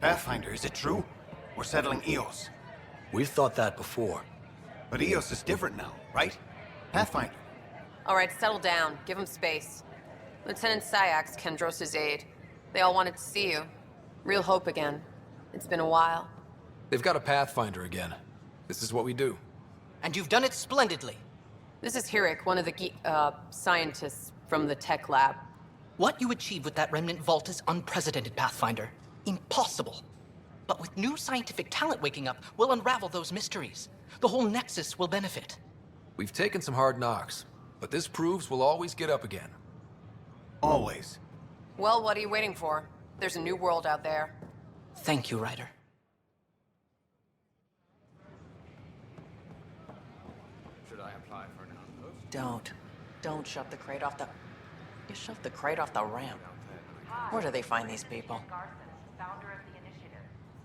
Pathfinder, is it true? We're settling Eos. We've thought that before. But Eos is different now, right? Pathfinder. All right, settle down. Give him space. Lieutenant Syax, Kendros' aide. They all wanted to see you. Real hope again. It's been a while. They've got a Pathfinder again. This is what we do. And you've done it splendidly. This is Hirik, one of the scientists from the tech lab. What you achieved with that remnant vault is unprecedented, Pathfinder. Impossible. But with new scientific talent waking up, we'll unravel those mysteries. The whole Nexus will benefit. We've taken some hard knocks, but this proves we'll always get up again. Always. Well, what are you waiting for? There's a new world out there. Thank you, Ryder. Should I apply for an outpost? Don't shove the crate off the... You shoved the crate off the ramp. Where do they find these people?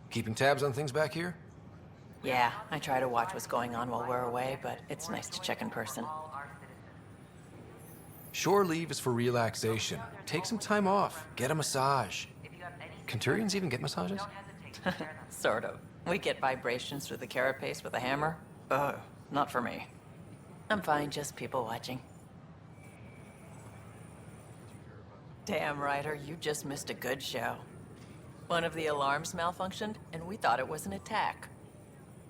Keeping tabs on things back here? Yeah, I try to watch what's going on while we're away, but it's nice to check in person. Shore leave is for relaxation. Take some time off. Get a massage. Can Turians even get massages? Sort of. We get vibrations through the carapace with a hammer. Ugh, not for me. I'm fine, just people watching. Damn, Ryder, you just missed a good show. One of the alarms malfunctioned, and we thought it was an attack.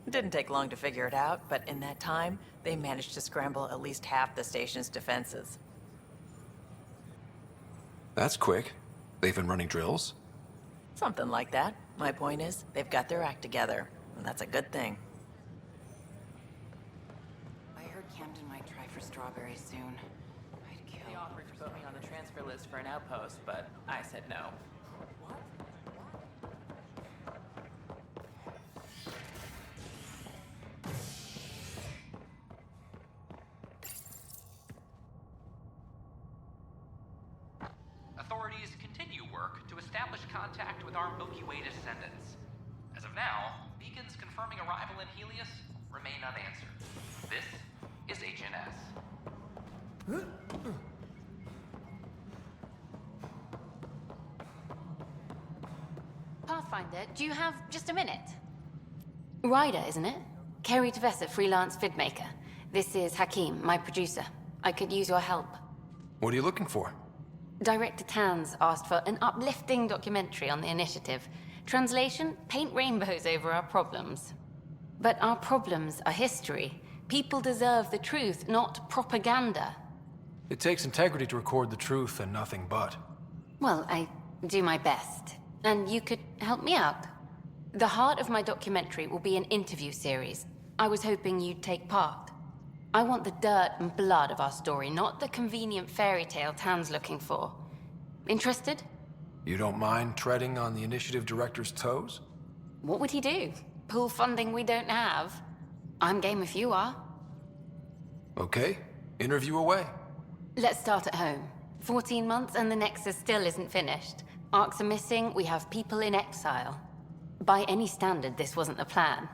It didn't take long to figure it out, but in that time, they managed to scramble at least half the station's defenses. That's quick. They've been running drills? Something like that. My point is, they've got their act together, and that's a good thing. I heard Camden might try for strawberries soon. I'd kill. They offered to put me on the transfer list for an outpost, but I said no. Authorities continue work to establish contact with our Milky Way descendants. As of now, beacons confirming arrival in Helios remain unanswered. This is HNS. Pathfinder, do you have just a minute? Ryder, isn't it? Kerry Tavessa, freelance vidmaker. This is Hakim, my producer. I could use your help. What are you looking for? Director Tans asked for an uplifting documentary on the initiative. Translation, paint rainbows over our problems. But our problems are history. People deserve the truth, not propaganda. It takes integrity to record the truth and nothing but. Well, I do my best. And you could help me out. The heart of my documentary will be an interview series. I was hoping you'd take part. I want the dirt and blood of our story, not the convenient fairy tale Tan's looking for. Interested? You don't mind treading on the initiative director's toes? What would he do? Pool funding we don't have? I'm game if you are. Okay, interview away. Let's start at home. 14 months and the Nexus still isn't finished. Arcs are missing, we have people in exile. By any standard, this wasn't the plan.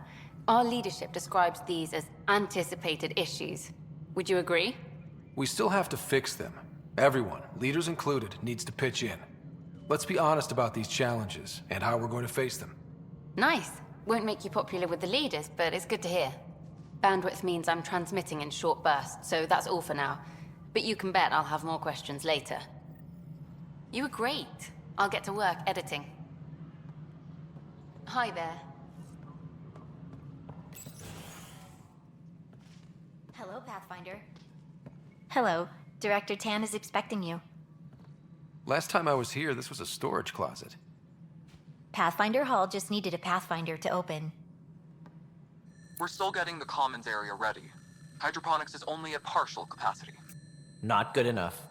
Our leadership describes these as anticipated issues. Would you agree? We still have to fix them. Everyone, leaders included, needs to pitch in. Let's be honest about these challenges and how we're going to face them. Nice. Won't make you popular with the leaders, but it's good to hear. Bandwidth means I'm transmitting in short bursts, so that's all for now. But you can bet I'll have more questions later. You were great. I'll get to work editing. Hi there. Hello, Pathfinder. Hello. Director Tan is expecting you. Last time I was here, this was a storage closet. Pathfinder Hall just needed a Pathfinder to open. We're still getting the commons area ready. Hydroponics is only at partial capacity. Not good enough.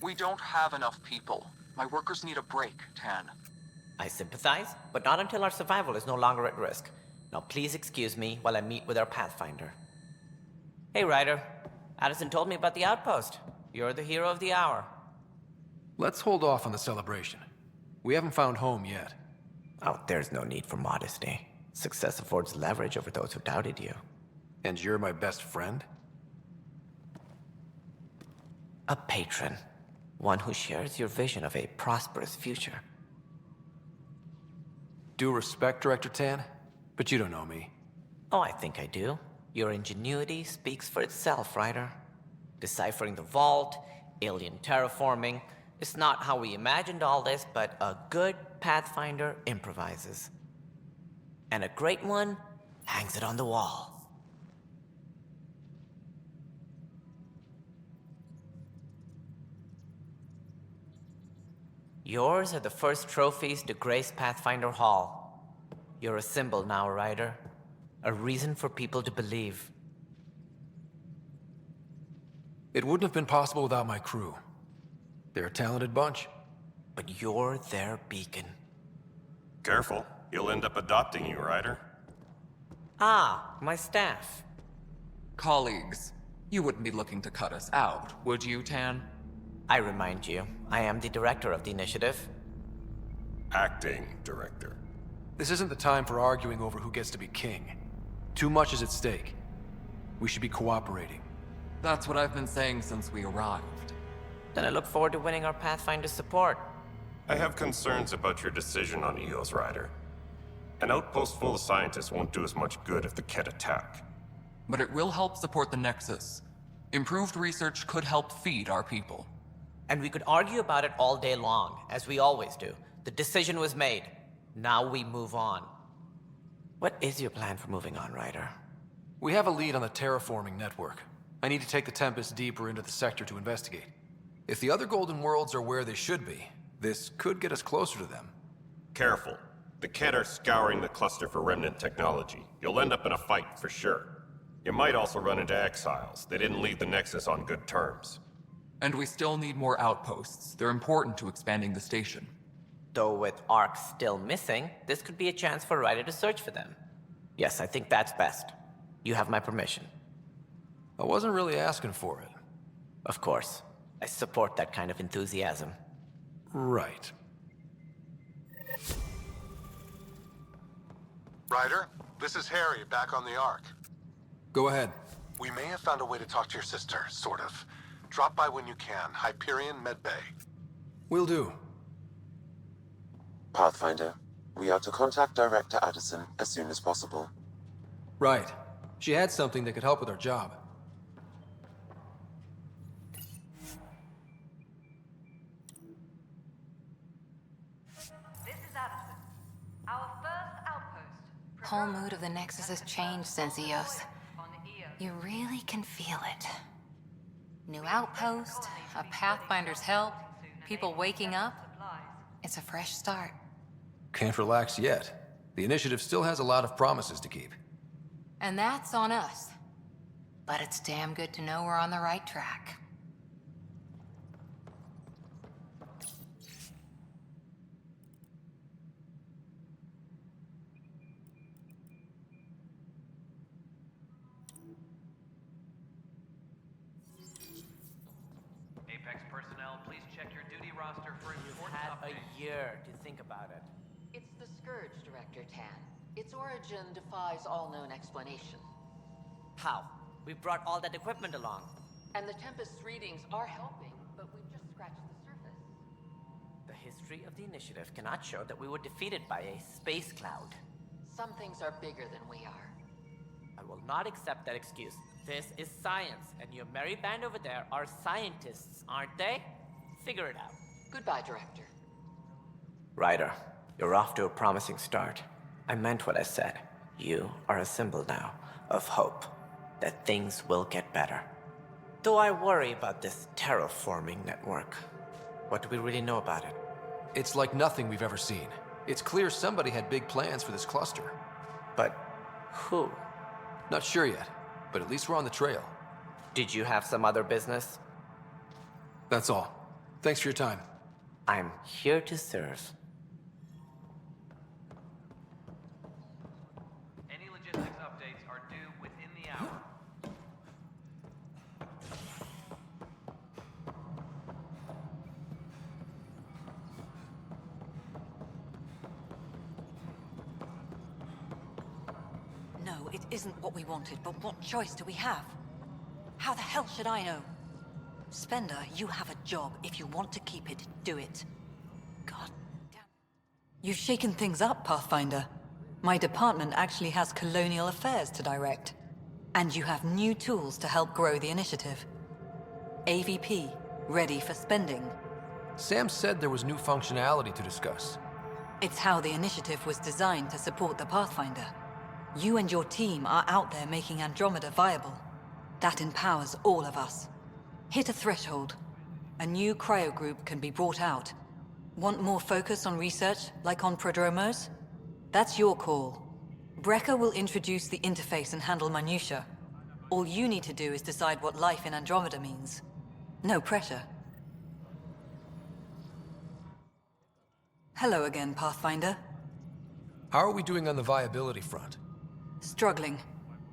We don't have enough people. My workers need a break, Tan. I sympathize, but not until our survival is no longer at risk. Now please excuse me while I meet with our Pathfinder. Hey, Ryder. Addison told me about the outpost. You're the hero of the hour. Let's hold off on the celebration. We haven't found home yet. Oh, there's no need for modesty. Success affords leverage over those who doubted you. And you're my best friend? A patron. One who shares your vision of a prosperous future. Due respect, Director Tan, but you don't know me. Oh, I think I do. Your ingenuity speaks for itself, Ryder. Deciphering the vault, alien terraforming. It's not how we imagined all this, but a good Pathfinder improvises. And a great one hangs it on the wall. Yours are the first trophies to grace Pathfinder Hall. You're a symbol now, Ryder. A reason for people to believe. It wouldn't have been possible without my crew. They're a talented bunch. But you're their beacon. Careful. He'll end up adopting you, Ryder. Ah, my staff. Colleagues, you wouldn't be looking to cut us out, would you, Tan? I remind you, I am the director of the initiative. Acting director. This isn't the time for arguing over who gets to be king. Too much is at stake. We should be cooperating. That's what I've been saying since we arrived. Then I look forward to winning our Pathfinder support. I have concerns about your decision on EOS, Ryder. An outpost full of scientists won't do as much good if the Kett attack. But it will help support the Nexus. Improved research could help feed our people. And we could argue about it all day long, as we always do. The decision was made. Now we move on. What is your plan for moving on, Ryder? We have a lead on the terraforming network. I need to take the Tempest deeper into the sector to investigate. If the other Golden Worlds are where they should be, this could get us closer to them. Careful. The Kett are scouring the cluster for remnant technology. You'll end up in a fight for sure. You might also run into exiles. They didn't leave the Nexus on good terms. And we still need more outposts. They're important to expanding the station. Though with Ark still missing, this could be a chance for Ryder to search for them. Yes, I think that's best. You have my permission. I wasn't really asking for it. Of course. I support that kind of enthusiasm. Right. Ryder, this is Harry, back on the Ark. Go ahead. We may have found a way to talk to your sister, sort of. Drop by when you can. Hyperion Medbay. Will do. Pathfinder, we are to contact Director Addison as soon as possible. Right. She had something that could help with our job. This is Addison. Our first outpost. Whole mood of the Nexus has changed since EOS. You really can feel it. New outpost, a Pathfinder's help, people waking up. It's a fresh start. Can't relax yet. The initiative still has a lot of promises to keep. And that's on us. But it's damn good to know we're on the right track. Apex personnel, please check your duty roster for important Had updates. a year to think about it. It's the Scourge, Director Tan. Its origin defies all known explanation. How? We brought all that equipment along. And the Tempest's readings are helping, but we've just scratched the surface. The history of the initiative cannot show that we were defeated by a space cloud. Some things are bigger than we are. I will not accept that excuse. This is science, and your merry band over there are scientists, aren't they? Figure it out. Goodbye, Director. Ryder, you're off to a promising start. I meant what I said. You are a symbol now of hope, that things will get better. Though I worry about this terraforming network. What do we really know about it? It's like nothing we've ever seen. It's clear somebody had big plans for this cluster. But who? Not sure yet, but at least we're on the trail. Did you have some other business? That's all. Thanks for your time. I'm here to serve. Any logistics updates are due within the hour. No, it isn't what we wanted, but what choice do we have? How the hell should I know? Spender, you have a job. If you want to keep it, do it. God damn. You've shaken things up, Pathfinder. My department actually has colonial affairs to direct. And you have new tools to help grow the initiative. AVP, ready for spending. Sam said there was new functionality to discuss. It's how the initiative was designed to support the Pathfinder. You and your team are out there making Andromeda viable. That empowers all of us. Hit a threshold. A new cryo group can be brought out. Want more focus on research, like on prodromos? That's your call. Brecker will introduce the interface and handle minutiae. All you need to do is decide what life in Andromeda means. No pressure. Hello again, Pathfinder. How are we doing on the viability front? Struggling.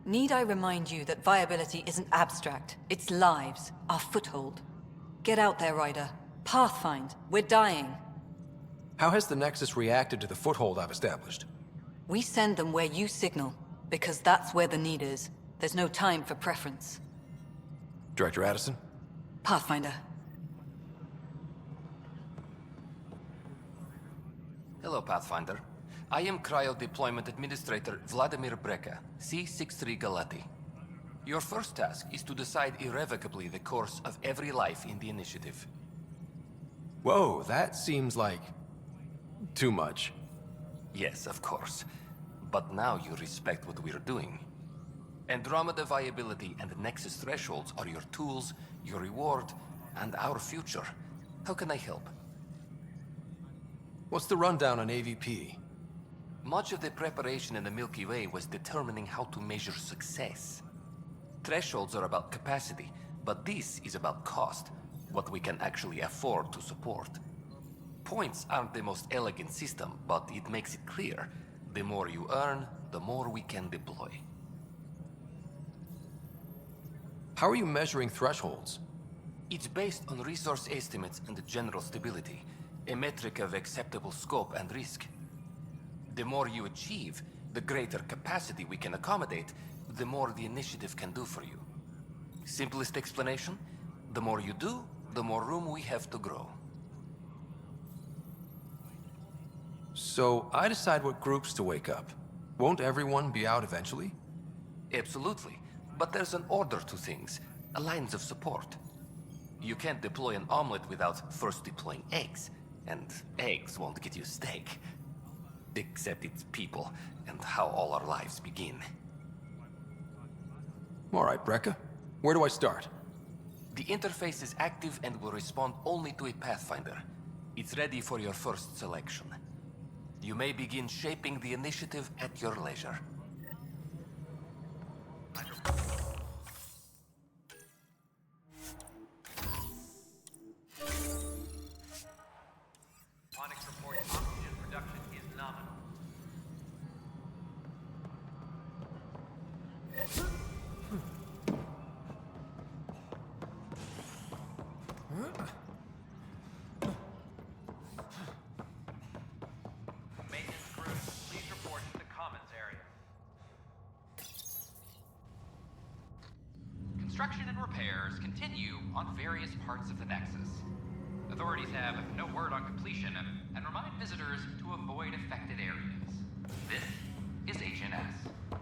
Need I remind you that viability isn't abstract, it's lives, our foothold. Get out there, Ryder. Pathfind, we're dying. How has the Nexus reacted to the foothold I've established? We send them where you signal, because that's where the need is. There's no time for preference. Director Addison? Pathfinder. Hello, Pathfinder. I am Cryo Deployment Administrator Vladimir Breka, C-63 Galati. Your first task is to decide irrevocably the course of every life in the initiative. Whoa, that seems like... too much. Yes, of course. But now you respect what we're doing. Andromeda viability and Nexus thresholds are your tools, your reward, and our future. How can I help? What's the rundown on AVP? Much of the preparation in the Milky Way was determining how to measure success. Thresholds are about capacity, but this is about cost, what we can actually afford to support. Points aren't the most elegant system, but it makes it clear. The more you earn, the more we can deploy. How are you measuring thresholds? It's based on resource estimates and general stability, a metric of acceptable scope and risk. The more you achieve, the greater capacity we can accommodate, the more the initiative can do for you. Simplest explanation, the more you do, the more room we have to grow. So I decide what groups to wake up. Won't everyone be out eventually? Absolutely. But there's an order to things, lines of support. You can't deploy an omelet without first deploying eggs. And eggs won't get you steak. Except it's people, and how all our lives begin. All right, Brekka. Where do I start? The interface is active and will respond only to a Pathfinder. It's ready for your first selection. You may begin shaping the initiative at your leisure. Onyx reports oxygen production is nominal. Maintenance crew, please report to the commons area. Construction and repairs continue on various parts of the Nexus. Authorities have no word on completion and remind visitors to avoid affected areas. This is Agent S.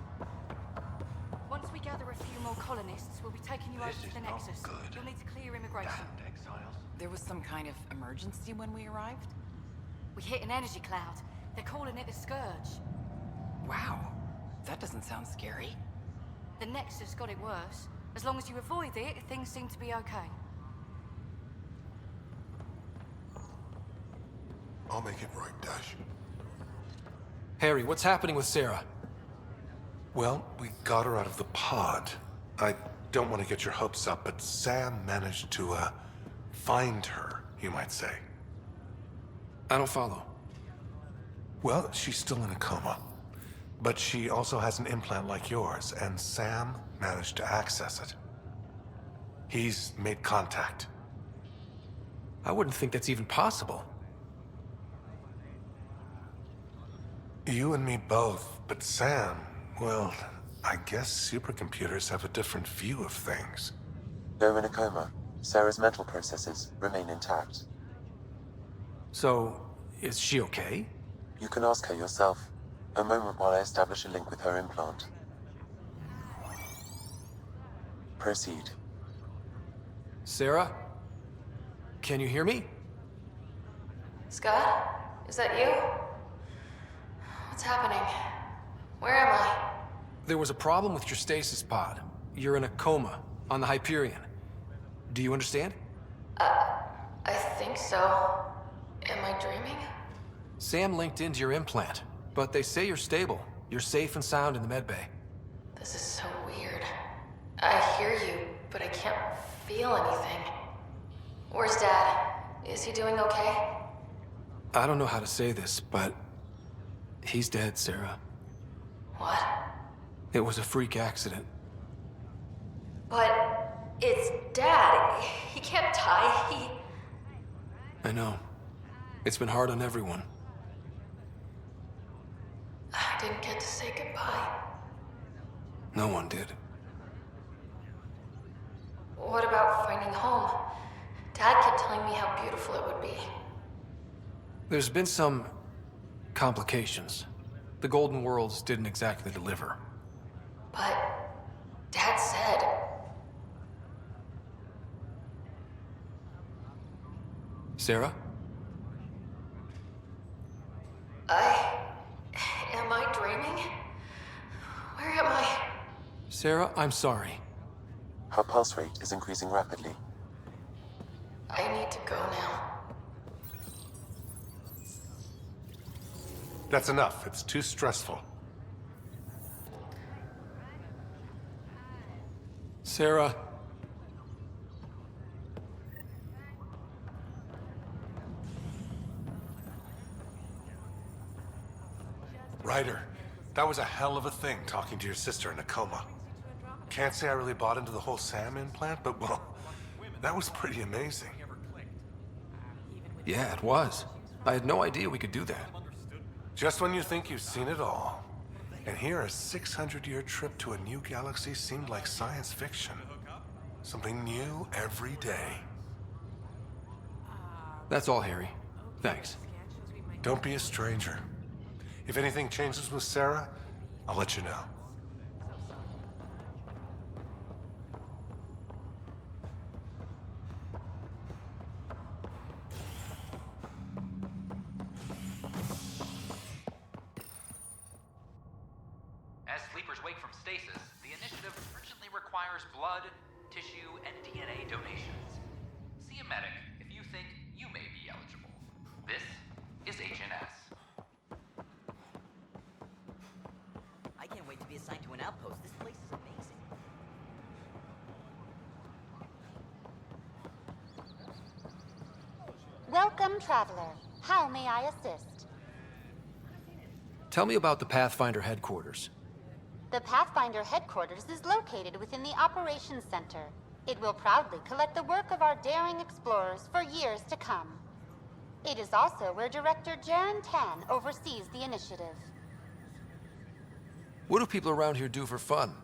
Once we gather a few more colonists, we'll be taking you over to the Nexus. You'll need to clear immigration. There was some kind of emergency when we arrived? We hit an energy cloud. They're calling it the Scourge. Wow. That doesn't sound scary. The Nexus got it worse. As long as you avoid it, things seem to be okay. I'll make it right, Dash. Harry, what's happening with Sarah? Well, we got her out of the pod. I don't want to get your hopes up, but Sam managed to, find her, you might say. I don't follow. Well, she's still in a coma. But she also has an implant like yours, and Sam managed to access it. He's made contact. I wouldn't think that's even possible. You and me both, but Sam, well, I guess supercomputers have a different view of things. Though in a coma, Sarah's mental processes remain intact. So, is she okay? You can ask her yourself. A moment while I establish a link with her implant. Proceed. Sarah? Can you hear me? Scott? Is that you? What's happening? Where am I? There was a problem with your stasis pod. You're in a coma on the Hyperion. Do you understand? I think so. Am I dreaming? Sam linked into your implant, but they say you're stable. You're safe and sound in the medbay. This is so weird. I hear you, but I can't feel anything. Where's Dad? Is he doing okay? I don't know how to say this, but he's dead, Sarah. What? It was a freak accident. But it's Dad. He can't die. I know. It's been hard on everyone. I didn't get to say goodbye. No one did. What about finding home? Dad kept telling me how beautiful it would be. There's been some complications. The Golden Worlds didn't exactly deliver. But Dad said... Sarah? Am I dreaming? Where am I? Sarah, I'm sorry. Her pulse rate is increasing rapidly. I need to go now. That's enough. It's too stressful. Sarah. Ryder, that was a hell of a thing talking to your sister in a coma. Can't say I really bought into the whole Sam implant, but well, that was pretty amazing. Yeah, it was. I had no idea we could do that. Just when you think you've seen it all. And here a 600-year trip to a new galaxy seemed like science fiction. Something new every day. That's all, Harry. Thanks. Don't be a stranger. If anything changes with Sarah, I'll let you know. As sleepers wake from stasis, the initiative urgently requires blood, tissue, and DNA donations. See a medic if you think you may be eligible. This is Agent S. I can't wait to be assigned to an outpost. This place is amazing. Welcome, traveler. How may I assist? Tell me about the Pathfinder headquarters. The Pathfinder headquarters is located within the Operations Center. It will proudly collect the work of our daring explorers for years to come. It is also where Director Jaren Tan oversees the initiative. What do people around here do for fun?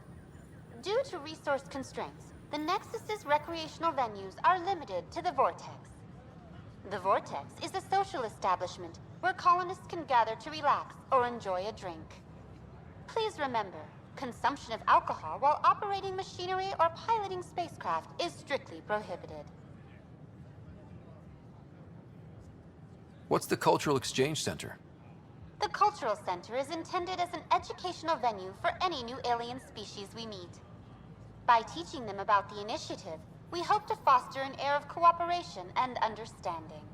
Due to resource constraints, the Nexus's recreational venues are limited to the Vortex. The Vortex is a social establishment where colonists can gather to relax or enjoy a drink. Please remember, consumption of alcohol while operating machinery or piloting spacecraft is strictly prohibited. What's the Cultural Exchange Center? The Cultural Center is intended as an educational venue for any new alien species we meet. By teaching them about the initiative, we hope to foster an air of cooperation and understanding.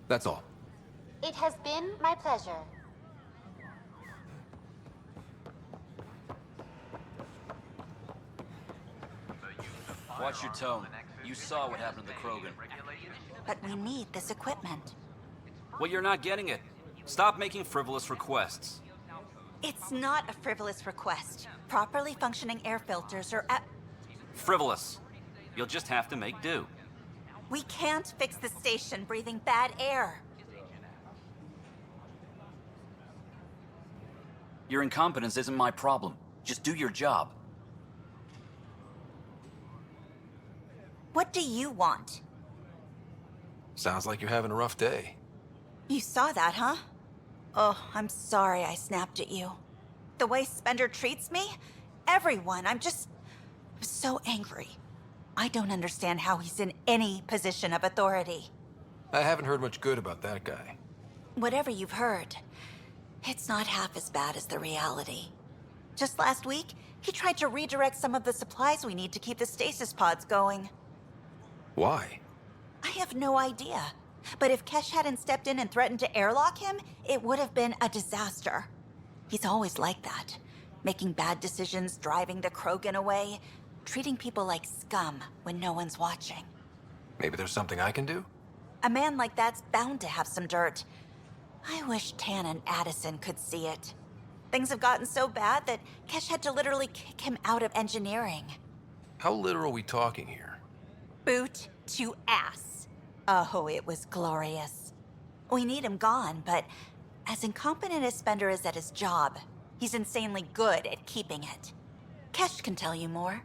That's all. It has been my pleasure. Watch your tone. You saw what happened to the Krogan. But we need this equipment. Well, you're not getting it. Stop making frivolous requests. It's not a frivolous request. Properly functioning air filters are at... Frivolous. You'll just have to make do. We can't fix the station breathing bad air. Your incompetence isn't my problem. Just do your job. What do you want? Sounds like you're having a rough day. You saw that, huh? Oh, I'm sorry I snapped at you. The way Spender treats me? Everyone, I'm so angry. I don't understand how he's in any position of authority. I haven't heard much good about that guy. Whatever you've heard, it's not half as bad as the reality. Just last week, he tried to redirect some of the supplies we need to keep the stasis pods going. Why? I have no idea. But if Kesh hadn't stepped in and threatened to airlock him, it would have been a disaster. He's always like that. Making bad decisions, driving the Krogan away, treating people like scum when no one's watching. Maybe there's something I can do? A man like that's bound to have some dirt. I wish Tan and Addison could see it. Things have gotten so bad that Kesh had to literally kick him out of engineering. How literal are we talking here? Boot to ass. Oh, it was glorious. We need him gone, but as incompetent as Spender is at his job, he's insanely good at keeping it. Kesh can tell you more.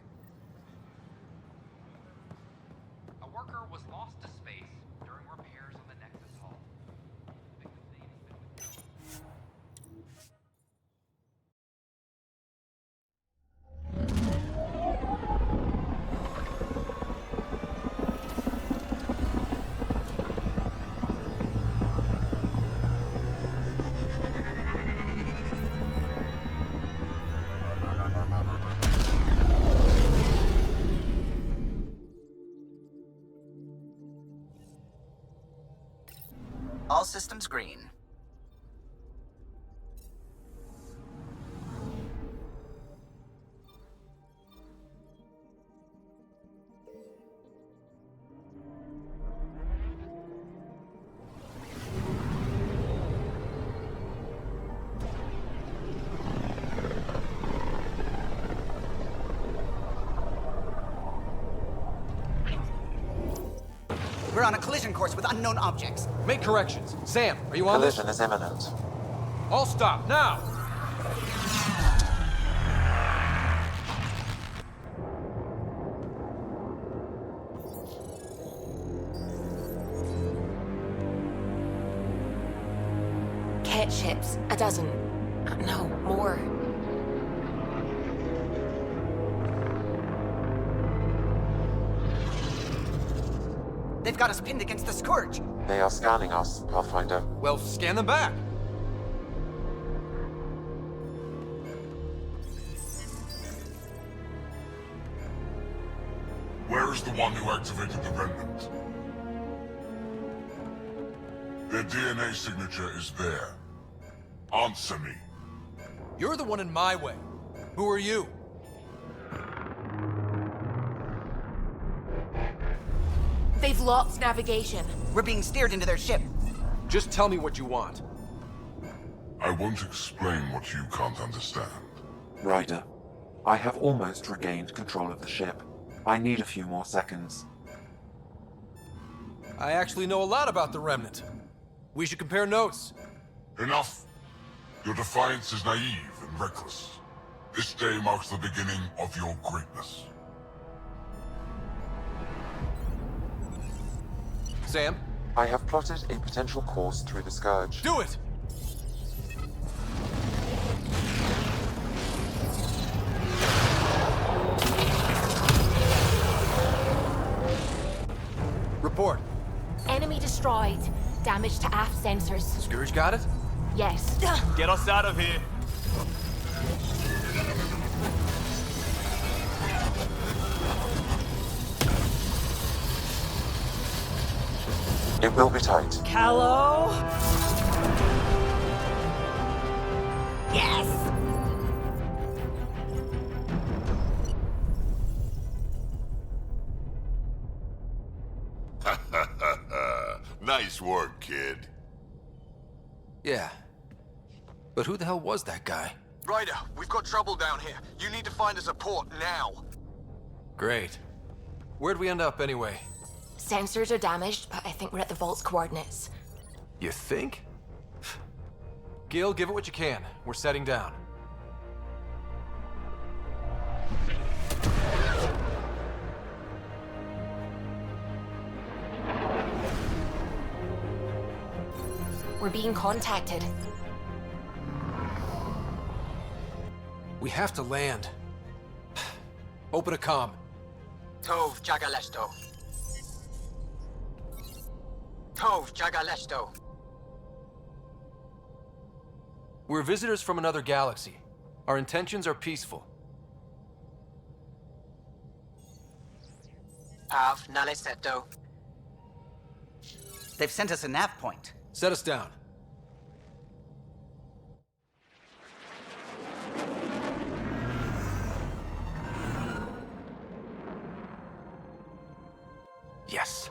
A worker was lost to space during repairs on the Nexus hull. Victim's name has been withheld. All systems green. We're on a collision course with unknown objects. Make corrections. Sam, are you on this? Collision is imminent. All stop, now! Cat ships. A dozen. No, more. They've got us pinned against the Scourge. They are scanning us, Pathfinder. Well, scan them back. Where is the one who activated the Remnant? Their DNA signature is there. Answer me. You're the one in my way. Who are you? They've locked navigation. We're being steered into their ship. Just tell me what you want. I won't explain what you can't understand. Ryder, I have almost regained control of the ship. I need a few more seconds. I actually know a lot about the Remnant. We should compare notes. Enough. Your defiance is naive and reckless. This day marks the beginning of your greatness. Sam? I have plotted a potential course through the Scourge. Do it! Report. Enemy destroyed. Damage to aft sensors. Scourge got it? Yes. Get us out of here. It will be tight. Callow? Yes! Nice work, kid. Yeah. But who the hell was that guy? Ryder, we've got trouble down here. You need to find us a port now. Great. Where'd we end up anyway? Sensors are damaged, but I think we're at the vault's coordinates. You think? Gil, give it what you can. We're setting down. We're being contacted. We have to land. Open a comm. Tov Jagalesto. Tov Jagalesto. We're visitors from another galaxy. Our intentions are peaceful. Av Naleseto. They've sent us a nav point. Set us down. Yes.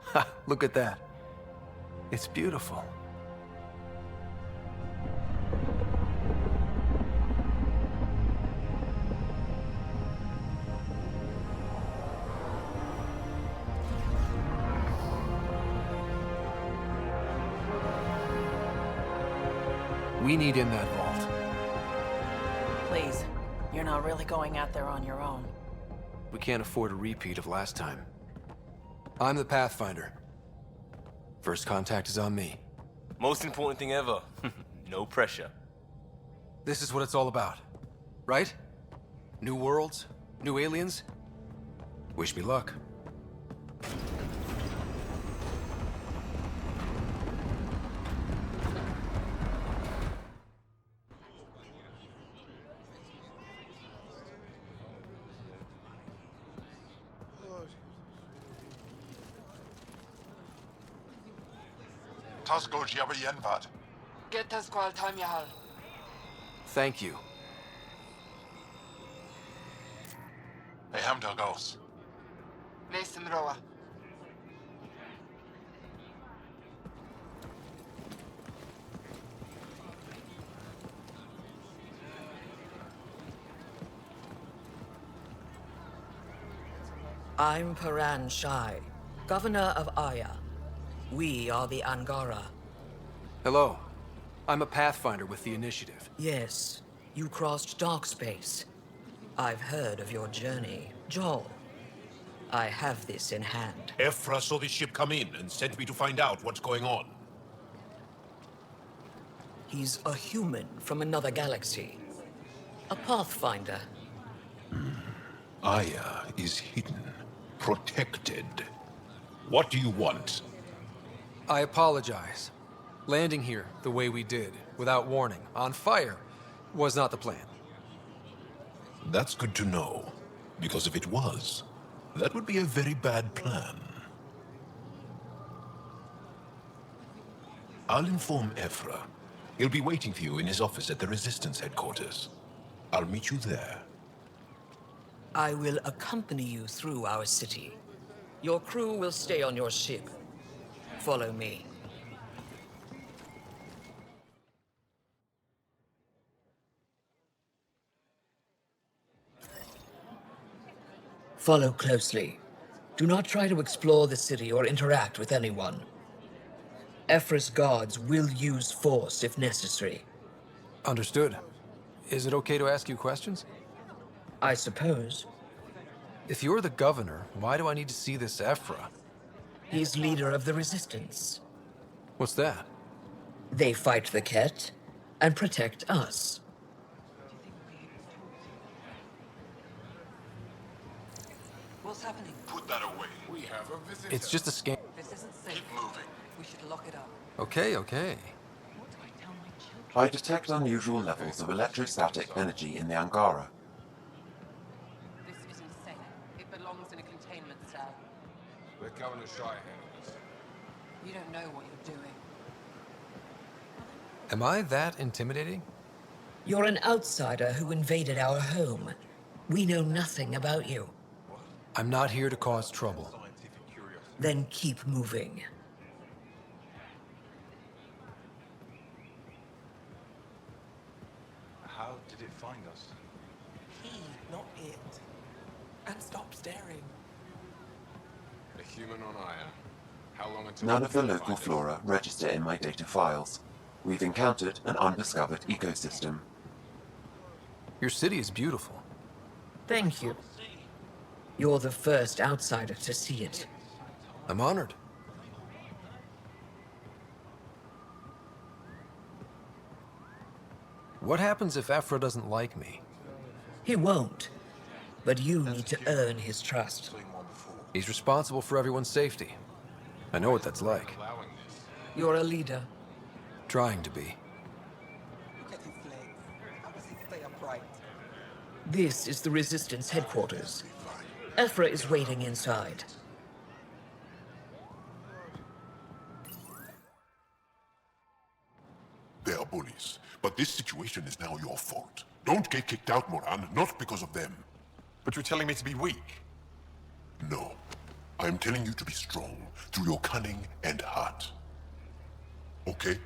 Ha, look at that. It's beautiful. We need in that vault. Please, you're not really going out there on your own. We can't afford a repeat of last time. I'm the Pathfinder. First contact is on me. Most important thing ever. No pressure. This is what it's all about, right? New worlds, new aliens. Wish me luck. Tasco Jiabayenvat. Get us qual time yahal. Thank you. Hey, Hamdal goes. Listen, Roa. I'm Paran Shai, Governor of Aya. We are the Angara. Hello. I'm a Pathfinder with the Initiative. Yes, you crossed dark space. I've heard of your journey, Joel. I have this in hand. Ephra saw the ship come in and sent me to find out what's going on. He's a human from another galaxy. A Pathfinder. Aya is hidden, protected. What do you want? I apologize. Landing here the way we did, without warning, on fire, was not the plan. That's good to know, because if it was, that would be a very bad plan. I'll inform Ephra. He'll be waiting for you in his office at the Resistance headquarters. I'll meet you there. I will accompany you through our city. Your crew will stay on your ship. Follow me. Follow closely. Do not try to explore the city or interact with anyone. Ephra's guards will use force if necessary. Understood. Is it okay to ask you questions? I suppose. If you're the governor, why do I need to see this Ephra? He's leader of the Resistance. What's that? They fight the Ket and protect us. What's happening? Put that away. We have a visitor. It's just a scam. This isn't safe. Keep moving. We should lock it up. Okay, okay. I detect unusual levels of electrostatic energy in the Angara. This isn't safe. It belongs in a containment cell. Let Governor Shai handle this. You don't know what you're doing. Am I that intimidating? You're an outsider who invaded our home. We know nothing about you. I'm not here to cause trouble. Then keep moving. How did it find us? He, not it. And stop staring. A human on Aya. How long until None of the local flora register in my data files. We've encountered an undiscovered ecosystem. Your city is beautiful. Thank you. You're the first outsider to see it. I'm honored. What happens if Ephra doesn't like me? He won't. But you need to earn his trust. He's responsible for everyone's safety. I know what that's like. You're a leader. Trying to be. This is the Resistance headquarters. Ephra is waiting inside. They are bullies, but this situation is now your fault. Don't get kicked out, Moran, not because of them. But you're telling me to be weak? No. I'm telling you to be strong through your cunning and heart. Okay?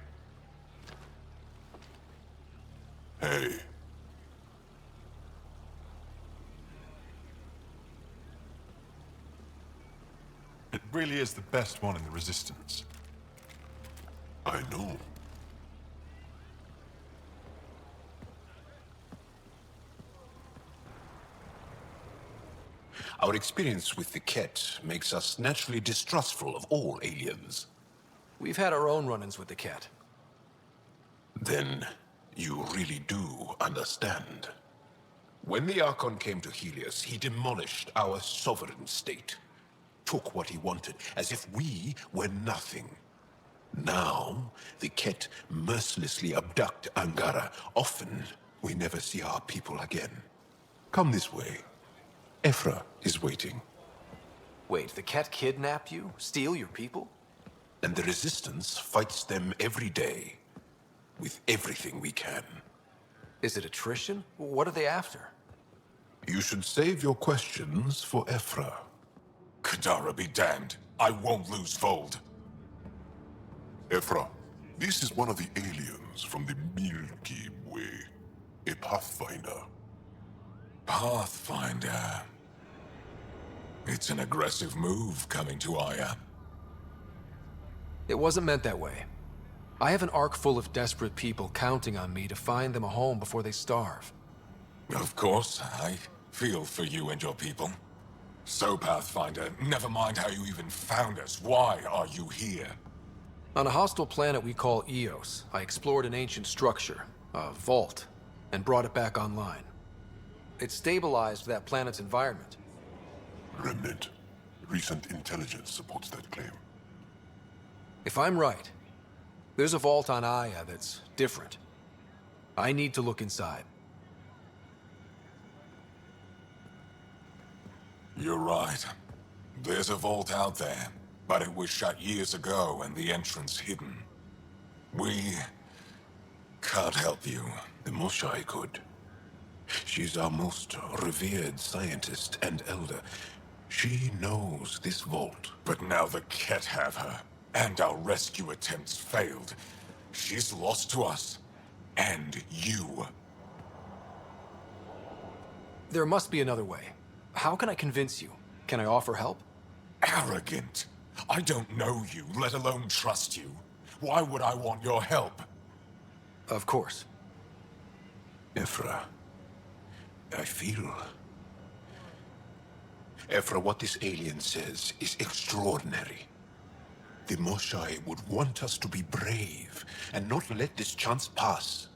Hey. It really is the best one in the Resistance. I know. Our experience with the Ket makes us naturally distrustful of all aliens. We've had our own run-ins with the Ket. Then you really do understand. When the Archon came to Helios, he demolished our sovereign state. Took what he wanted, as if we were nothing. Now, the Ket mercilessly abduct Angara. Often, we never see our people again. Come this way. Ephra is waiting. Wait, the Ket kidnap you? Steal your people? And the Resistance fights them every day. With everything we can. Is it attrition? What are they after? You should save your questions for Ephra. Kadara be damned. I won't lose Vold. Ephra, this is one of the aliens from the Milky Way. A Pathfinder. Pathfinder. It's an aggressive move coming to Aya. It wasn't meant that way. I have an ark full of desperate people counting on me to find them a home before they starve. Of course, I feel for you and your people. So, Pathfinder, never mind how you even found us. Why are you here? On a hostile planet we call Eos, I explored an ancient structure, a vault, and brought it back online. It stabilized that planet's environment. Remnant. Recent intelligence supports that claim. If I'm right, there's a vault on Aya that's different. I need to look inside. You're right. There's a vault out there, but it was shut years ago and the entrance hidden. We can't help you. The Moshai could. She's our most revered scientist and elder. She knows this vault. But now the Ket have her, and our rescue attempts failed. She's lost to us. And you. There must be another way. How can I convince you? Can I offer help? Arrogant. I don't know you, let alone trust you. Why would I want your help? Of course. Ephra, I feel... Ephra, what this alien says is extraordinary. The Moshai would want us to be brave and not let this chance pass.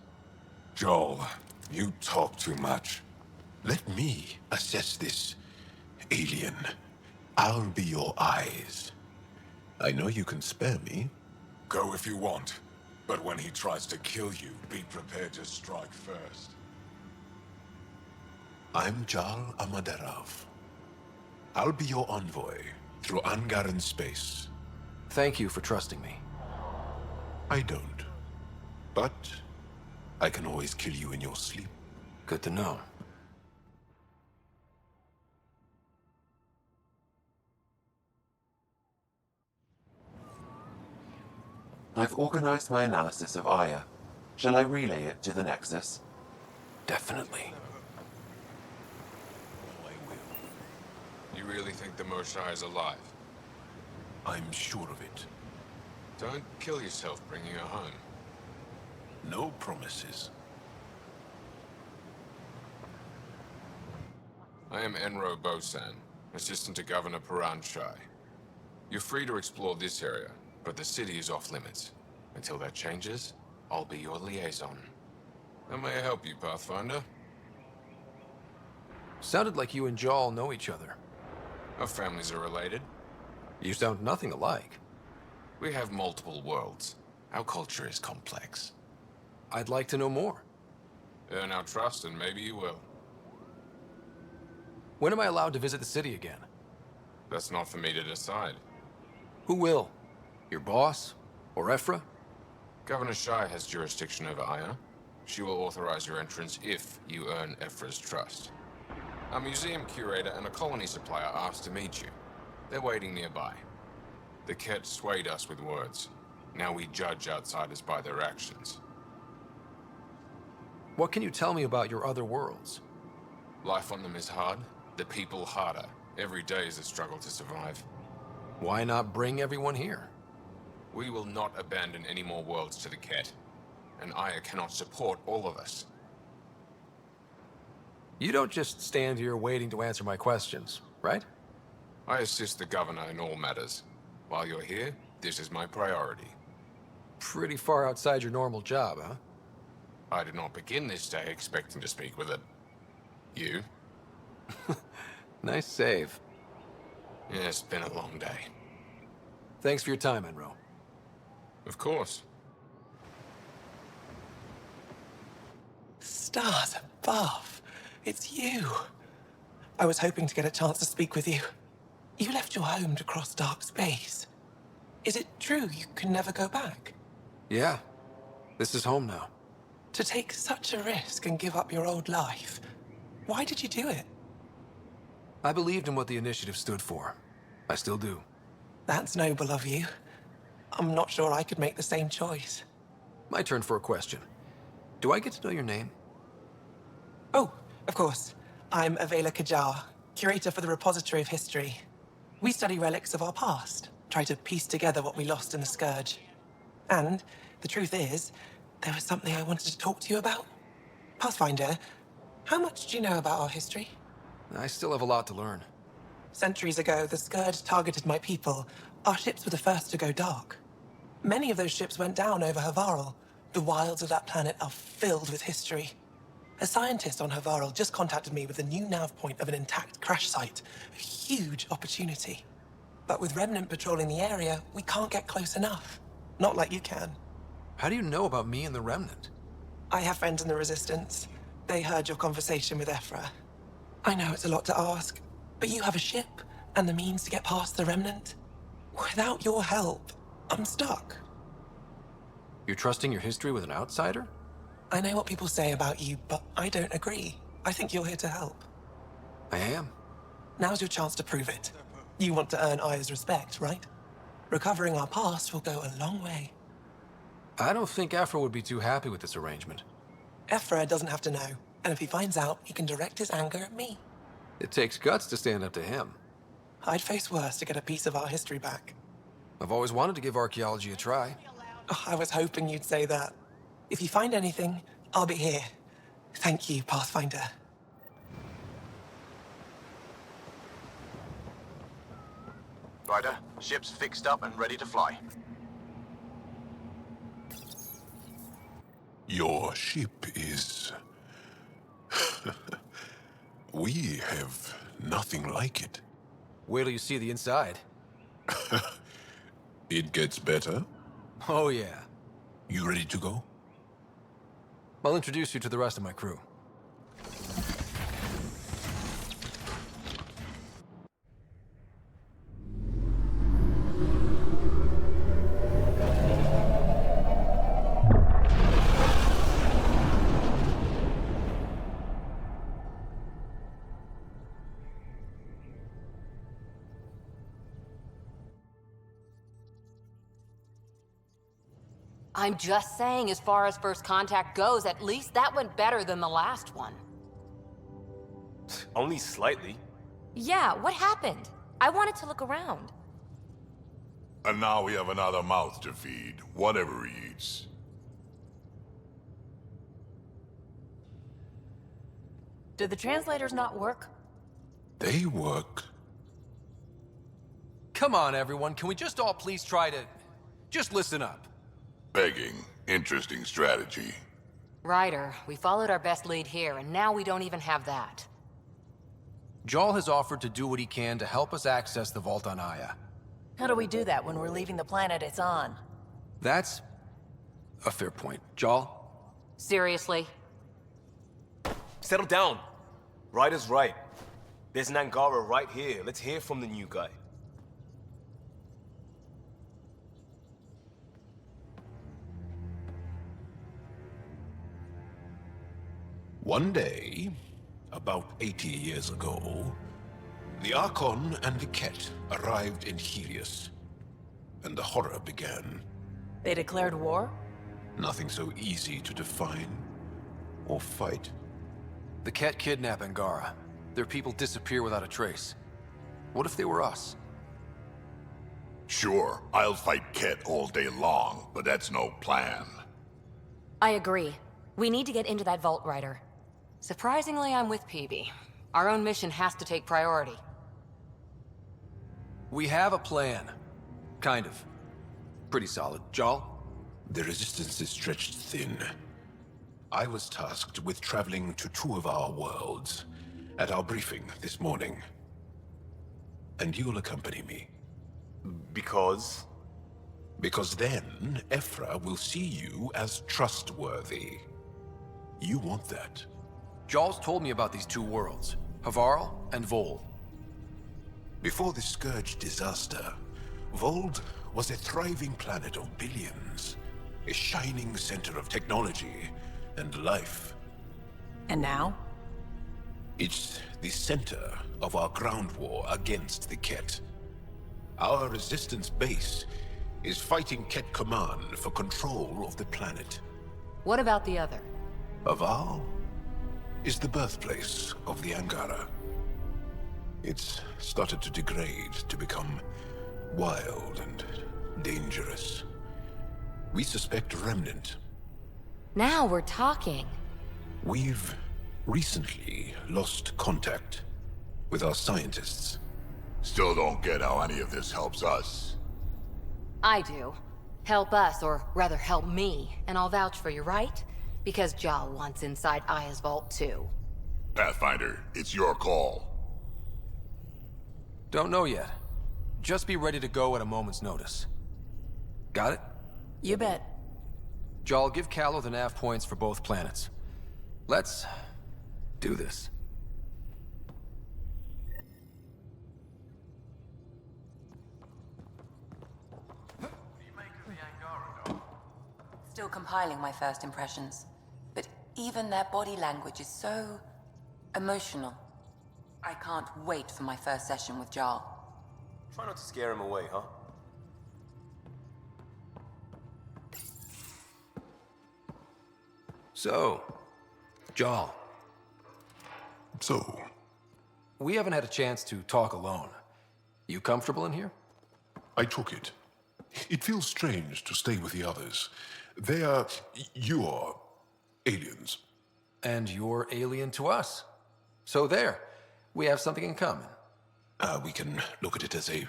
Joel, you talk too much. Let me assess this, alien. I'll be your eyes. I know you can spare me. Go if you want. But when he tries to kill you, be prepared to strike first. I'm Jal Amaderav. I'll be your envoy through Angaran space. Thank you for trusting me. I don't. But I can always kill you in your sleep. Good to know. I've organized my analysis of Aya. Shall I relay it to the Nexus? Definitely. You really think the Moshai is alive? I'm sure of it. Don't kill yourself bringing her home. No promises. I am Enro Bosan, assistant to Governor Paran Shai. You're free to explore this area, but the city is off limits. Until that changes, I'll be your liaison. How may I help you, Pathfinder? Sounded like you and Jaal know each other. Our families are related. You sound nothing alike. We have multiple worlds. Our culture is complex. I'd like to know more. Earn our trust and maybe you will. When am I allowed to visit the city again? That's not for me to decide. Who will? Your boss? Or Ephra? Governor Shai has jurisdiction over Aya. She will authorize your entrance if you earn Ephra's trust. A museum curator and a colony supplier asked to meet you. They're waiting nearby. The Ket swayed us with words. Now we judge outsiders by their actions. What can you tell me about your other worlds? Life on them is hard. The people harder. Every day is a struggle to survive. Why not bring everyone here? We will not abandon any more worlds to the Ket. And Aya cannot support all of us. You don't just stand here waiting to answer my questions, right? I assist the governor in all matters. While you're here, this is my priority. Pretty far outside your normal job, huh? I did not begin this day expecting to speak with it. You? Nice save. Yeah, it's been a long day. Thanks for your time, Enro. Of course. Stars above. It's you. I was hoping to get a chance to speak with you. You left your home to cross dark space. Is it true you can never go back? Yeah. This is home now. To take such a risk and give up your old life, why did you do it? I believed in what the initiative stood for. I still do. That's noble of you. I'm not sure I could make the same choice. My turn for a question. Do I get to know your name? Oh, of course. I'm Avela Kajar, curator for the Repository of History. We study relics of our past, try to piece together what we lost in the Scourge. And the truth is, there was something I wanted to talk to you about. Pathfinder, how much do you know about our history? I still have a lot to learn. Centuries ago, the Scourge targeted my people. Our ships were the first to go dark. Many of those ships went down over Havarl. The wilds of that planet are filled with history. A scientist on Havarl just contacted me with a new nav point of an intact crash site. A huge opportunity. But with Remnant patrolling the area, we can't get close enough. Not like you can. How do you know about me and the Remnant? I have friends in the Resistance. They heard your conversation with Ephra. I know it's a lot to ask, but you have a ship and the means to get past the Remnant. Without your help, I'm stuck. You're trusting your history with an outsider? I know what people say about you, but I don't agree. I think you're here to help. I am. Now's your chance to prove it. You want to earn Aya's respect, right? Recovering our past will go a long way. I don't think Ephra would be too happy with this arrangement. Ephra doesn't have to know, and if he finds out, he can direct his anger at me. It takes guts to stand up to him. I'd face worse to get a piece of our history back. I've always wanted to give archaeology a try. Oh, I was hoping you'd say that. If you find anything, I'll be here. Thank you, Pathfinder. Ryder, ship's fixed up and ready to fly. Your ship is... We have nothing like it. Wait till you see the inside. It gets better? Oh, yeah. You ready to go? I'll introduce you to the rest of my crew. I'm just saying, as far as first contact goes, at least that went better than the last one. Only slightly. Yeah, what happened? I wanted to look around. And now we have another mouth to feed, whatever he eats. Did the translators not work? They work. Come on, everyone. Can we just all please try to... just listen up? Begging. Interesting strategy. Ryder, we followed our best lead here, and now we don't even have that. Jarl has offered to do what he can to help us access the vault on Aya. How do we do that when we're leaving the planet it's on? That's a fair point. Jarl? Seriously? Settle down. Ryder's right. There's an Angara right here. Let's hear from the new guy. One day, about 80 years ago, the Archon and the Ket arrived in Helios, and the horror began. They declared war? Nothing so easy to define or fight. The Ket kidnap Angara. Their people disappear without a trace. What if they were us? Sure, I'll fight Ket all day long, but that's no plan. I agree. We need to get into that vault, Ryder. Surprisingly, I'm with PB. Our own mission has to take priority. We have a plan. Kind of. Pretty solid. Jarl? The resistance is stretched thin. I was tasked with traveling to two of our worlds at our briefing this morning. And you'll accompany me. Because? Because then, Ephra will see you as trustworthy. You want that. Jarl's told me about these two worlds, Havarl and Vold. Before the Scourge disaster, Vold was a thriving planet of billions, a shining center of technology and life. And now? It's the center of our ground war against the Ket. Our resistance base is fighting Ket Command for control of the planet. What about the other? Havarl is the birthplace of the Angara. It's started to degrade, to become wild and dangerous. We suspect a remnant. Now we're talking. We've recently lost contact with our scientists. Still don't get how any of this helps us. I do. Help us, or rather help me, and I'll vouch for you, right? Because Jarl wants inside Aya's vault too. Pathfinder, it's your call. Don't know yet. Just be ready to go at a moment's notice. Got it? You bet. Jarl, give Callow the nav points for both planets. Let's do this. Still compiling my first impressions, but even their body language is so emotional. I can't wait for my first session with Jarl. Try not to scare him away, huh? So, Jarl. So? We haven't had a chance to talk alone. You comfortable in here? I took it. It feels strange to stay with the others. They are... you are... aliens. And you're alien to us. So there. We have something in common. We can look at it as a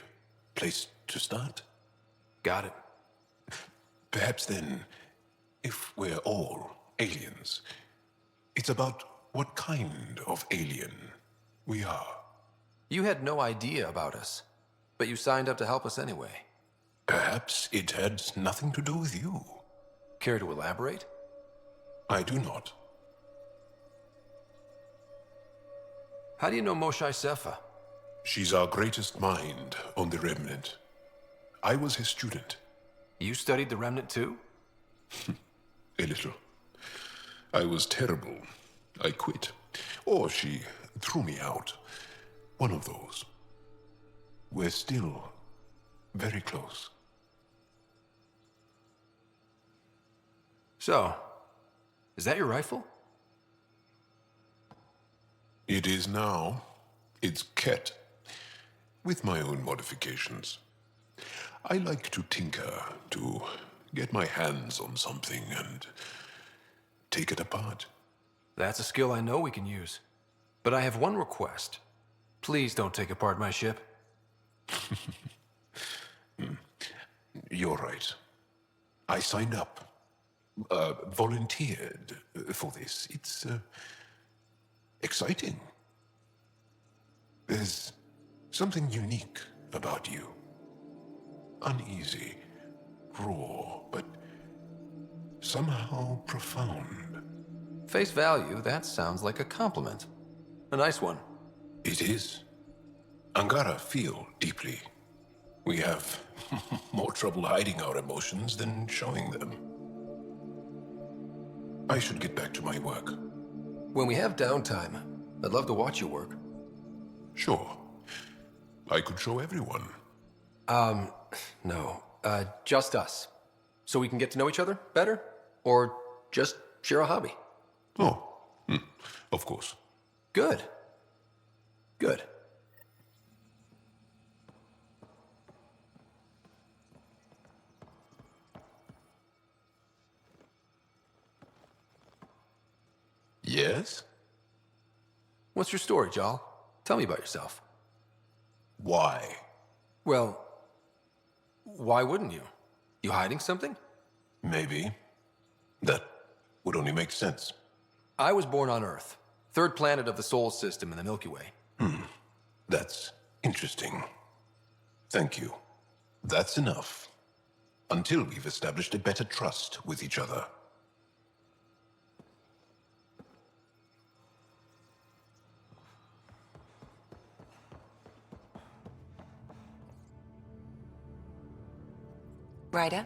place to start. Got it. Perhaps then, if we're all aliens, it's about what kind of alien we are. You had no idea about us, but you signed up to help us anyway. Perhaps it had nothing to do with you. Care to elaborate? I do not. How do you know Moshae Sefa? She's our greatest mind on the Remnant. I was his student. You studied the Remnant too? A little. I was terrible. I quit. Or she threw me out. One of those. We're still very close. So, is that your rifle? It is now. It's Ket. With my own modifications. I like to tinker, to get my hands on something and take it apart. That's a skill I know we can use. But I have one request. Please don't take apart my ship. You're right. I signed up. volunteered for this. It's exciting. There's something unique about you. Uneasy, raw, but somehow profound. Face value, that sounds like a compliment. A nice one. It is. Angara feel deeply. We have more trouble hiding our emotions than showing them. I should get back to my work. When we have downtime, I'd love to watch you work. Sure. I could show everyone. No. Just us. So we can get to know each other better? Or just share a hobby? Oh, of course. Good. Good. Yes? What's your story, Jal? Tell me about yourself. Why? Well, why wouldn't you? You hiding something? Maybe. That would only make sense. I was born on Earth, third planet of the Sol system in the Milky Way. That's interesting. Thank you. That's enough. Until we've established a better trust with each other. Ryder?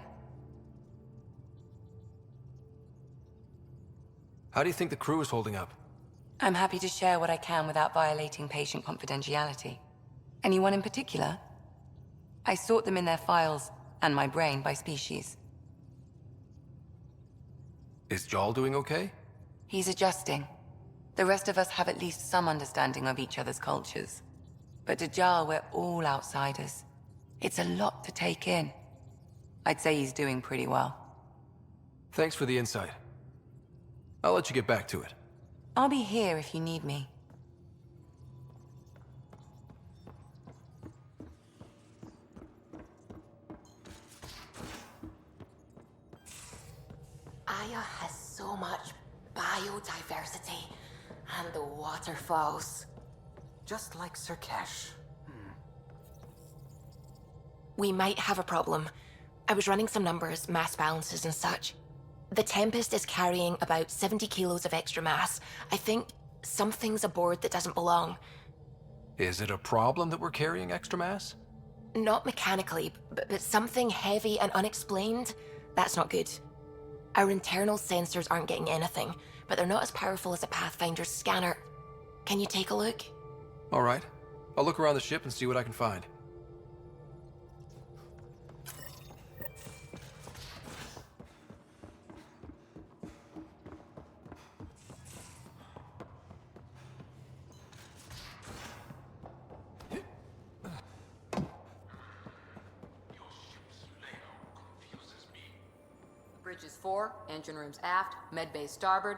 How do you think the crew is holding up? I'm happy to share what I can without violating patient confidentiality. Anyone in particular? I sort them in their files and my brain by species. Is Jal doing okay? He's adjusting. The rest of us have at least some understanding of each other's cultures. But to Jal, we're all outsiders. It's a lot to take in. I'd say he's doing pretty well. Thanks for the insight. I'll let you get back to it. I'll be here if you need me. Aya has so much biodiversity and the waterfalls. Just like Sir Kesh. We might have a problem. I was running some numbers, mass balances and such. The Tempest is carrying about 70 kilos of extra mass. I think something's aboard that doesn't belong. Is it a problem that we're carrying extra mass? Not mechanically, but something heavy and unexplained. That's not good. Our internal sensors aren't getting anything, but they're not as powerful as a Pathfinder's scanner. Can you take a look? All right. I'll look around the ship and see what I can find. Bridges 4, engine rooms aft, med bay starboard.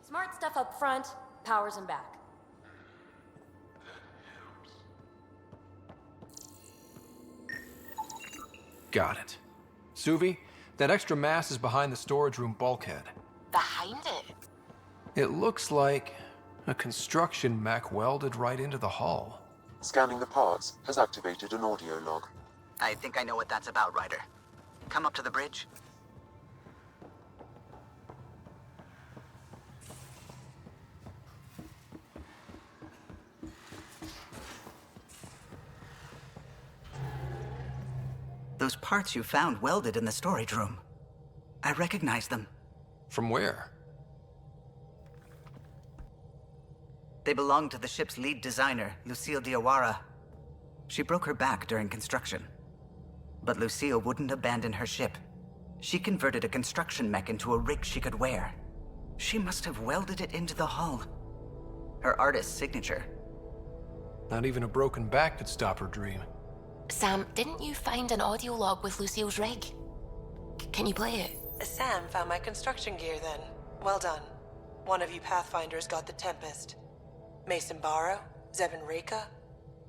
Smart stuff up front, powers in back. Got it. Suvi, that extra mass is behind the storage room bulkhead. Behind it? It looks like a construction mech welded right into the hull. Scanning the parts has activated an audio log. I think I know what that's about, Ryder. Come up to the bridge. Those parts you found welded in the storage room. I recognize them. From where? They belong to the ship's lead designer, Lucille Diawara. She broke her back during construction. But Lucille wouldn't abandon her ship. She converted a construction mech into a rig she could wear. She must have welded it into the hull. Her artist's signature. Not even a broken back could stop her dream. Sam, didn't you find an audio log with Lucille's rig? Can you play it? Sam found my construction gear then. Well done. One of you Pathfinders got the Tempest. Mason Barrow, Zevin Reka,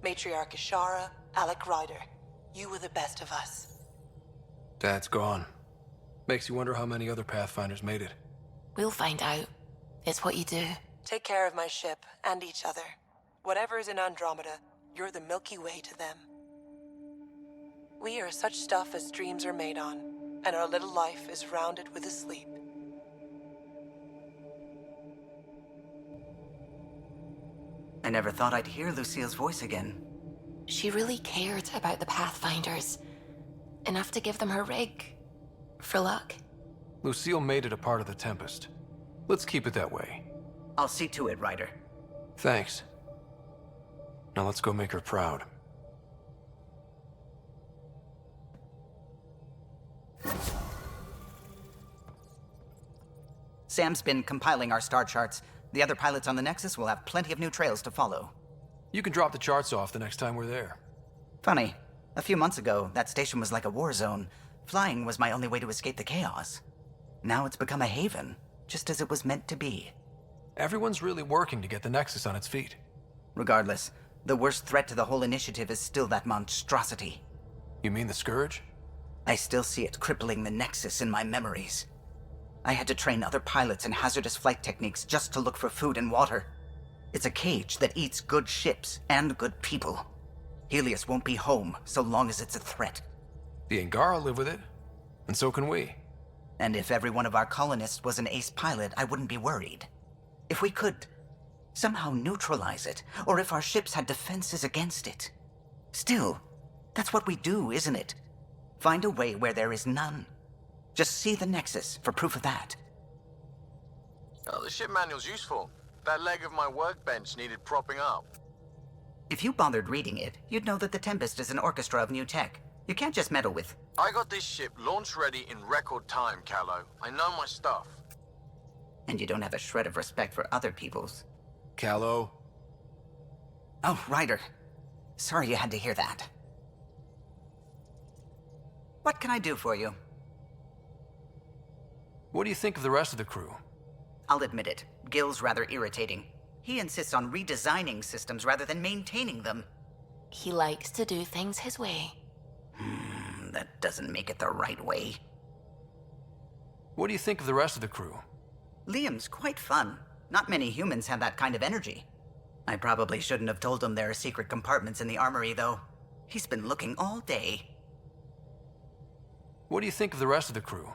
Matriarch Ishara, Alec Ryder. You were the best of us. Dad's gone. Makes you wonder how many other Pathfinders made it. We'll find out. It's what you do. Take care of my ship and each other. Whatever is in Andromeda, you're the Milky Way to them. We are such stuff as dreams are made on, and our little life is rounded with a sleep. I never thought I'd hear Lucille's voice again. She really cared about the Pathfinders. Enough to give them her rig. For luck. Lucille made it a part of the Tempest. Let's keep it that way. I'll see to it, Ryder. Thanks. Now let's go make her proud. Sam's been compiling our star charts. The other pilots on the Nexus will have plenty of new trails to follow. You can drop the charts off the next time we're there. Funny. A few months ago, that station was like a war zone. Flying was my only way to escape the chaos. Now it's become a haven, just as it was meant to be. Everyone's really working to get the Nexus on its feet. Regardless, the worst threat to the whole initiative is still that monstrosity. You mean the Scourge? I still see it crippling the Nexus in my memories. I had to train other pilots in hazardous flight techniques just to look for food and water. It's a cage that eats good ships and good people. Helios won't be home so long as it's a threat. The Angara live with it, and so can we. And if every one of our colonists was an ace pilot, I wouldn't be worried. If we could somehow neutralize it, or if our ships had defenses against it. Still, that's what we do, isn't it? Find a way where there is none. Just see the Nexus for proof of that. Oh, the ship manual's useful. That leg of my workbench needed propping up. If you bothered reading it, you'd know that the Tempest is an orchestra of new tech. You can't just meddle with... I got this ship launch ready in record time, Callow. I know my stuff. And you don't have a shred of respect for other people's. Callow. Oh, Ryder. Sorry you had to hear that. What can I do for you? What do you think of the rest of the crew? I'll admit it. Gil's rather irritating. He insists on redesigning systems rather than maintaining them. He likes to do things his way. That doesn't make it the right way. What do you think of the rest of the crew? Liam's quite fun. Not many humans have that kind of energy. I probably shouldn't have told him there are secret compartments in the armory, though. He's been looking all day. What do you think of the rest of the crew?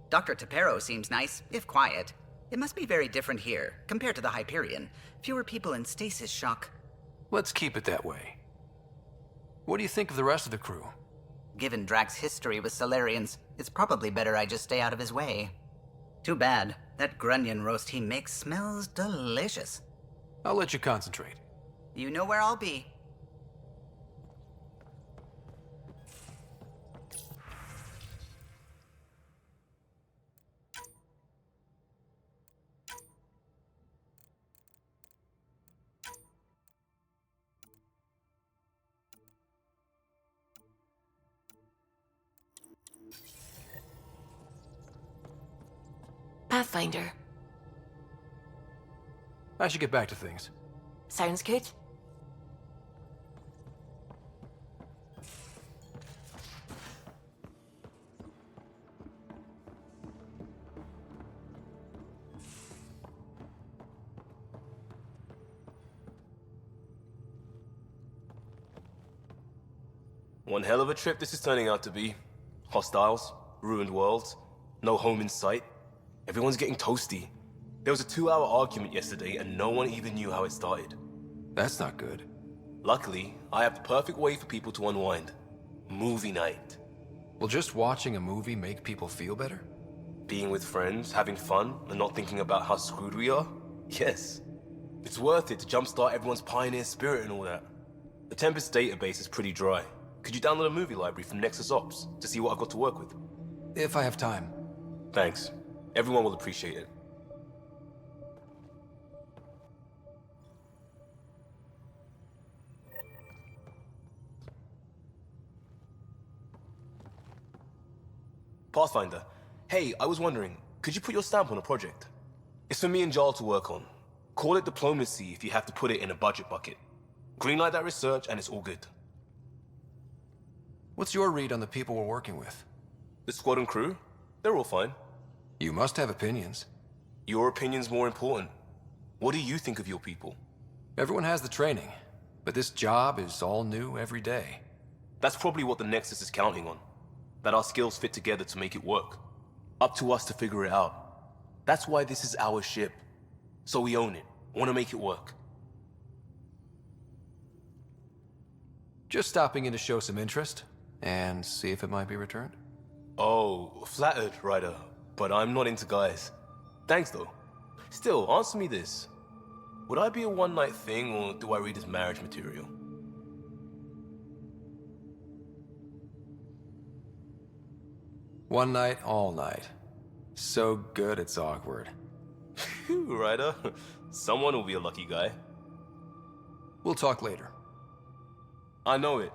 Dr. Tapero seems nice, if quiet. It must be very different here, compared to the Hyperion. Fewer people in stasis shock. Let's keep it that way. What do you think of the rest of the crew? Given Drax's history with Solarians, it's probably better I just stay out of his way. Too bad. That grunion roast he makes smells delicious. I'll let you concentrate. You know where I'll be. Pathfinder. I should get back to things. Sounds good. One hell of a trip this is turning out to be. Hostiles, ruined worlds, no home in sight. Everyone's getting toasty. There was a 2-hour argument yesterday and no one even knew how it started. That's not good. Luckily, I have the perfect way for people to unwind. Movie night. Will just watching a movie make people feel better? Being with friends, having fun, and not thinking about how screwed we are? Yes. It's worth it to jumpstart everyone's pioneer spirit and all that. The Tempest database is pretty dry. Could you download a movie library from Nexus Ops to see what I've got to work with? If I have time. Thanks. Everyone will appreciate it. Pathfinder, hey, I was wondering, could you put your stamp on a project? It's for me and Jarl to work on. Call it diplomacy if you have to put it in a budget bucket. Greenlight that research and it's all good. What's your read on the people we're working with? The squad and crew? They're all fine. You must have opinions. Your opinion's more important. What do you think of your people? Everyone has the training, but this job is all new every day. That's probably what the Nexus is counting on. That our skills fit together to make it work. Up to us to figure it out. That's why this is our ship. So we own it. Want to make it work. Just stopping in to show some interest and see if it might be returned. Oh, flattered, Ryder. But I'm not into guys. Thanks, though. Still, answer me this. Would I be a one-night thing, or do I read as marriage material? One night, all night. So good it's awkward. Phew, Ryder. Someone will be a lucky guy. We'll talk later. I know it.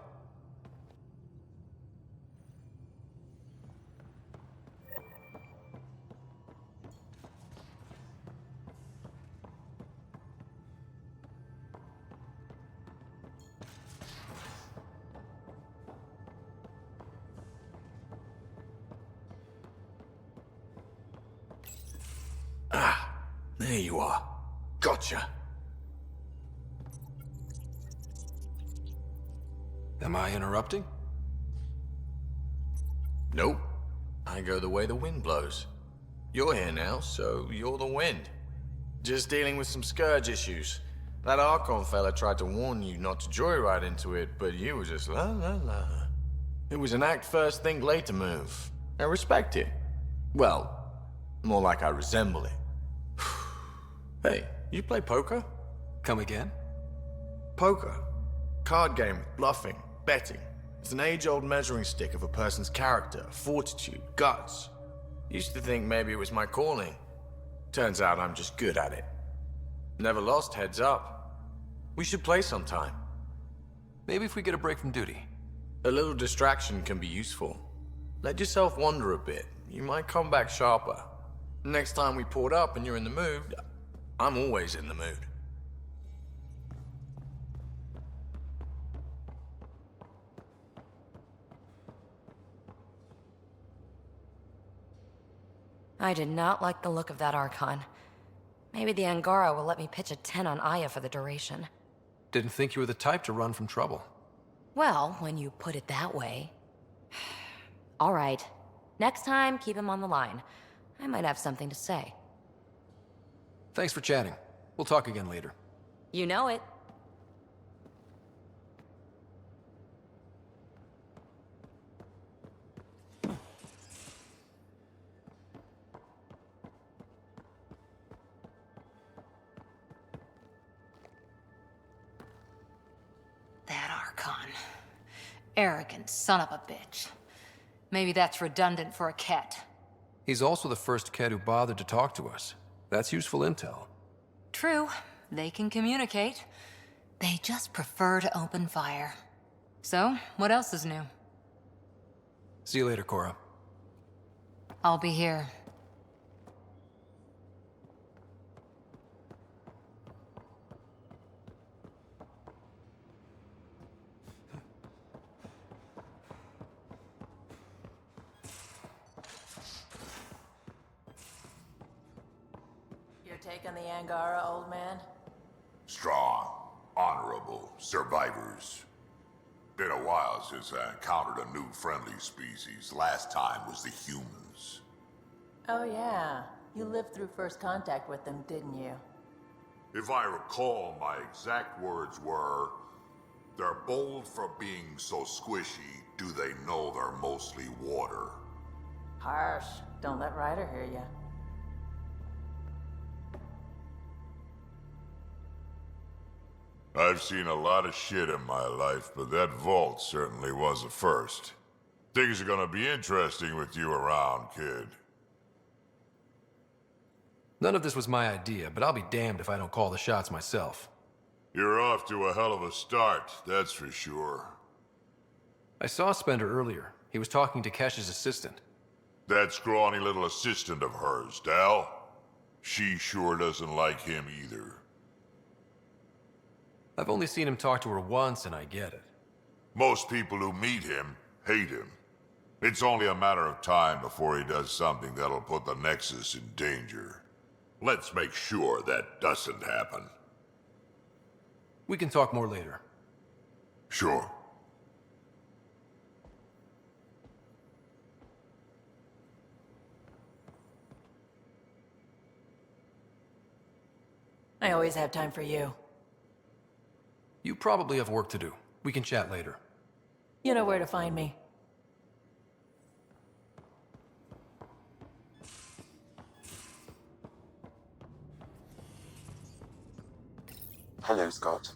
There you are. Gotcha. Am I interrupting? Nope. I go the way the wind blows. You're here now, so you're the wind. Just dealing with some scourge issues. That Archon fella tried to warn you not to joyride into it, but you were just la la la. It was an act first, think later move. I respect it. Well, more like I resemble it. Hey, you play poker? Come again? Poker. Card game with bluffing, betting. It's an age-old measuring stick of a person's character, fortitude, guts. Used to think maybe it was my calling. Turns out I'm just good at it. Never lost heads up. We should play sometime. Maybe if we get a break from duty. A little distraction can be useful. Let yourself wander a bit. You might come back sharper. Next time we port up and you're in the mood, I'm always in the mood. I did not like the look of that Archon. Maybe the Angara will let me pitch a 10 on Aya for the duration. Didn't think you were the type to run from trouble. Well, when you put it that way. All right. Next time, keep him on the line. I might have something to say. Thanks for chatting. We'll talk again later. You know it. That Archon. Arrogant son of a bitch. Maybe that's redundant for a Ket. He's also the first Ket who bothered to talk to us. That's useful intel. True. They can communicate. They just prefer to open fire. So, what else is new? See you later, Cora. I'll be here. Taking the Angara, old man? Strong, honorable survivors. Been a while since I encountered a new friendly species. Last time was the humans. Oh yeah, you lived through first contact with them, didn't you? If I recall, my exact words were, "They're bold for being so squishy, do they know they're mostly water?" Harsh. Don't let Ryder hear you. I've seen a lot of shit in my life, but that vault certainly was a first. Things are gonna be interesting with you around, kid. None of this was my idea, but I'll be damned if I don't call the shots myself. You're off to a hell of a start, that's for sure. I saw Spender earlier. He was talking to Kesh's assistant. That scrawny little assistant of hers, Dal. She sure doesn't like him either. I've only seen him talk to her once, and I get it. Most people who meet him hate him. It's only a matter of time before he does something that'll put the Nexus in danger. Let's make sure that doesn't happen. We can talk more later. Sure. I always have time for you. You probably have work to do. We can chat later. You know where to find me. Hello, Scott.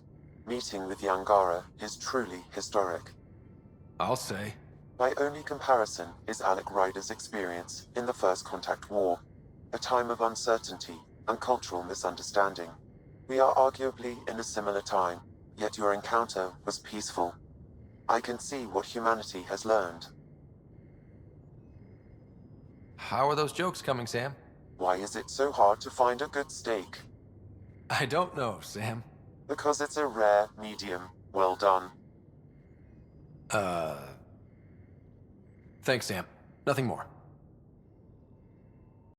Meeting with the Angara is truly historic. I'll say. My only comparison is Alec Ryder's experience in the First Contact War, a time of uncertainty and cultural misunderstanding. We are arguably in a similar time, yet your encounter was peaceful. I can see what humanity has learned. How are those jokes coming, Sam? Why is it so hard to find a good steak? I don't know, Sam. Because it's a rare medium. Well done. Thanks, Sam. Nothing more.